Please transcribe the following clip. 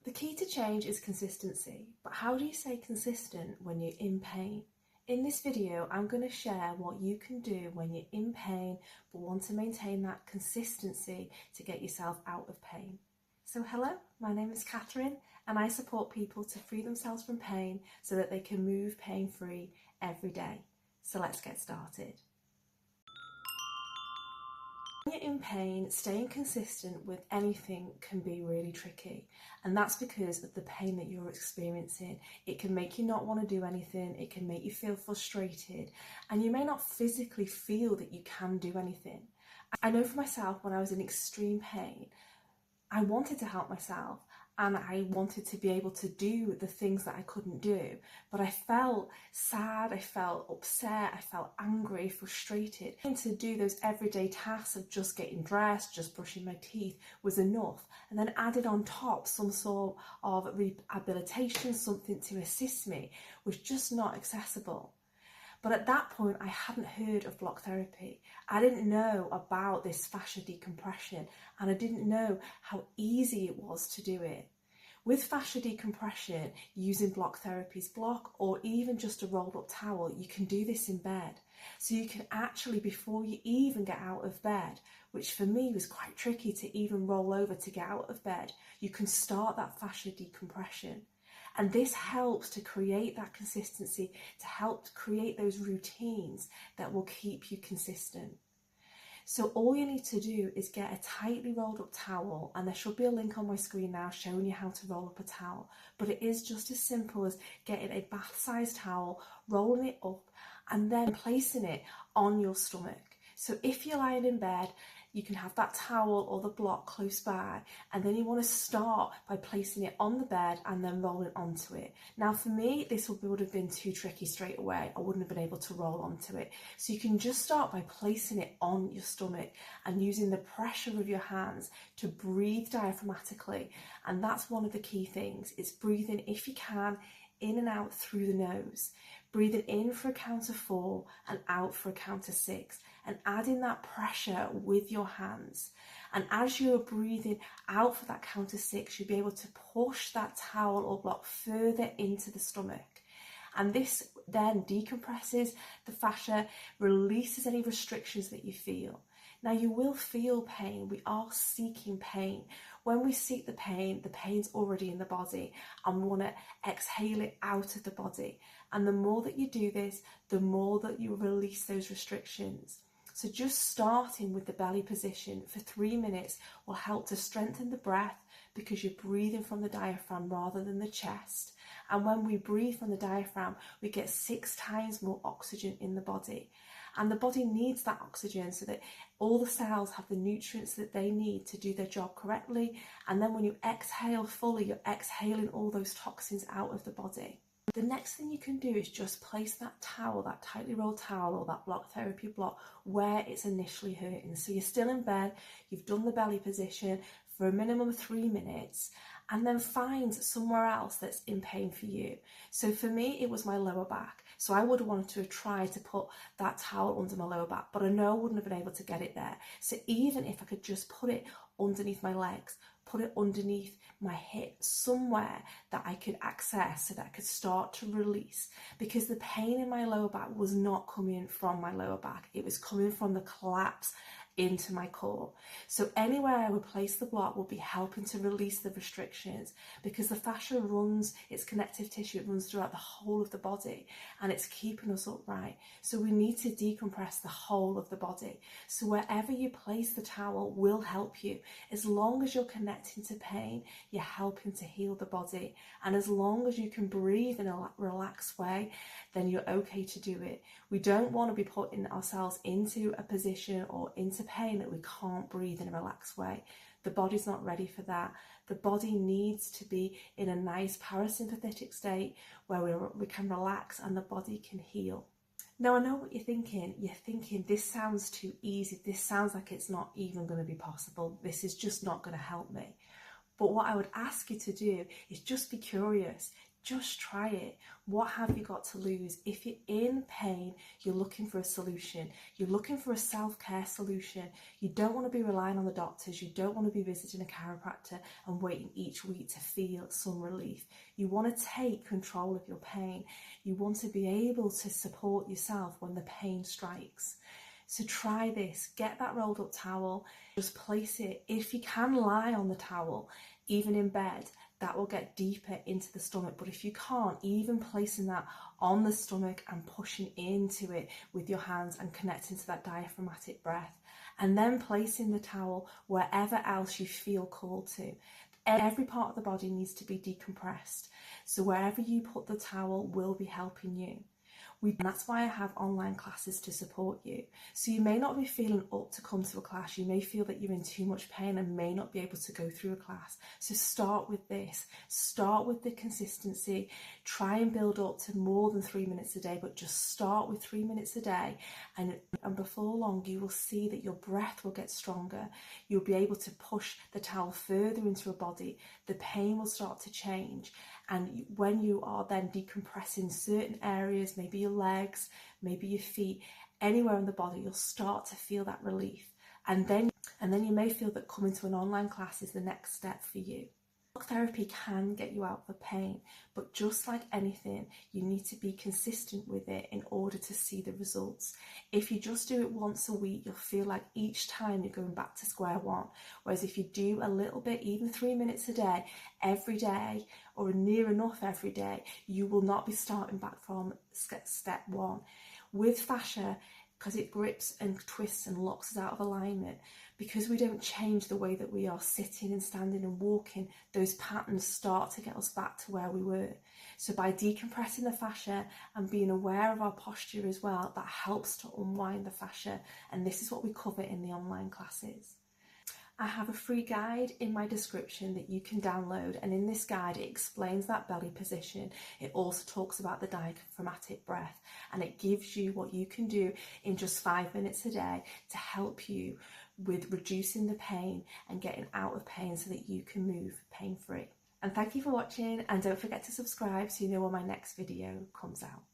The key to change is consistency, but how do you stay consistent when you're in pain? In this video, I'm going to share what you can do when you're in pain but want to maintain that consistency to get yourself out of pain. So hello, my name is Catherine and I support people to free themselves from pain so that they can move pain-free every day. So let's get started. When you're in pain, staying consistent with anything can be really tricky, and that's because of the pain that you're experiencing. It can make you not want to do anything, it can make you feel frustrated, and you may not physically feel that you can do anything. I know for myself, when I was in extreme pain, I wanted to help myself and I wanted to be able to do the things that I couldn't do, but I felt sad, I felt upset, I felt angry, frustrated. And to do those everyday tasks of just getting dressed, just brushing my teeth was enough, and then added on top some sort of rehabilitation, something to assist me, was just not accessible. But at that point, I hadn't heard of block therapy. I didn't know about this fascia decompression, and I didn't know how easy it was to do it. With fascia decompression, using block therapy's block or even just a rolled up towel, you can do this in bed. So you can actually, before you even get out of bed, which for me was quite tricky to even roll over to get out of bed, you can start that fascia decompression. And this helps to create that consistency, to help create those routines that will keep you consistent. So all you need to do is get a tightly rolled up towel, and there should be a link on my screen now showing you how to roll up a towel. But it is just as simple as getting a bath-sized towel, rolling it up, and then placing it on your stomach. So if you're lying in bed, you can have that towel or the block close by, and then you want to start by placing it on the bed and then rolling onto it. Now for me, this would have been too tricky straight away. I wouldn't have been able to roll onto it. So you can just start by placing it on your stomach and using the pressure of your hands to breathe diaphragmatically. And that's one of the key things. It's breathing, if you can, in and out through the nose. Breathing in for a count of 4 and out for a count of 6, and adding that pressure with your hands. And as you're breathing out for that count of 6, you'll be able to push that towel or block further into the stomach. And this then decompresses the fascia, releases any restrictions that you feel. Now you will feel pain. We are seeking pain. When we seek the pain's already in the body, and we want to exhale it out of the body. And the more that you do this, the more that you release those restrictions. So just starting with the belly position for 3 minutes will help to strengthen the breath, because you're breathing from the diaphragm rather than the chest. And when we breathe from the diaphragm, we get 6 times more oxygen in the body. And the body needs that oxygen so that all the cells have the nutrients that they need to do their job correctly. And then when you exhale fully, you're exhaling all those toxins out of the body. The next thing you can do is just place that towel, that tightly rolled towel or that block therapy block, where it's initially hurting. So you're still in bed, you've done the belly position for a minimum of 3 minutes, and then find somewhere else that's in pain for you. So for me, it was my lower back. So I would have wanted to have tried to put that towel under my lower back, but I know I wouldn't have been able to get it there. So even if I could just put it underneath my legs, put it underneath my hip, somewhere that I could access so that I could start to release, because the pain in my lower back was not coming from my lower back, it was coming from the collapse into my core. So anywhere I would place the block will be helping to release the restrictions, because the fascia runs, its connective tissue, it runs throughout the whole of the body, and it's keeping us upright. So we need to decompress the whole of the body. So wherever you place the towel will help you. As long as you're connecting to pain, you're helping to heal the body. And as long as you can breathe in a relaxed way, then you're okay to do it. We don't want to be putting ourselves into a position or into pain that we can't breathe in a relaxed way. The body's not ready for that. The body needs to be in a nice parasympathetic state where we can relax and the body can heal. Now I know what you're thinking. You're thinking, this sounds too easy. This sounds like it's not even going to be possible. This is just not going to help me. But what I would ask you to do is just be curious. Just try it. What have you got to lose? If you're in pain, you're looking for a solution. You're looking for a self-care solution. You don't want to be relying on the doctors. You don't want to be visiting a chiropractor and waiting each week to feel some relief. You want to take control of your pain. You want to be able to support yourself when the pain strikes. So try this. Get that rolled up towel. Just place it. If you can lie on the towel, even in bed, that will get deeper into the stomach. But if you can't, even placing that on the stomach and pushing into it with your hands and connecting to that diaphragmatic breath, and then placing the towel wherever else you feel called to. Every part of the body needs to be decompressed. So wherever you put the towel will be helping you. And that's why I have online classes to support you. So you may not be feeling up to come to a class. You may feel that you're in too much pain and may not be able to go through a class. So start with this. Start with the consistency. Try and build up to more than 3 minutes a day, but just start with 3 minutes a day. And before long, you will see that your breath will get stronger. You'll be able to push the towel further into your body. The pain will start to change. And when you are then decompressing certain areas, maybe your legs, maybe your feet, anywhere in the body, you'll start to feel that relief. And then you may feel that coming to an online class is the next step for you. Talk therapy can get you out of the pain, but just like anything, you need to be consistent with it in order to see the results. If you just do it once a week, you'll feel like each time you're going back to square one. Whereas if you do a little bit, even 3 minutes a day, every day, or near enough every day, you will not be starting back from step one. With fascia, because it grips and twists and locks us out of alignment, because we don't change the way that we are sitting and standing and walking, those patterns start to get us back to where we were. So by decompressing the fascia and being aware of our posture as well, that helps to unwind the fascia. And this is what we cover in the online classes. I have a free guide in my description that you can download, and in this guide it explains that belly position. It also talks about the diaphragmatic breath, and it gives you what you can do in just 5 minutes a day to help you with reducing the pain and getting out of pain so that you can move pain-free. And thank you for watching, and don't forget to subscribe so you know when my next video comes out.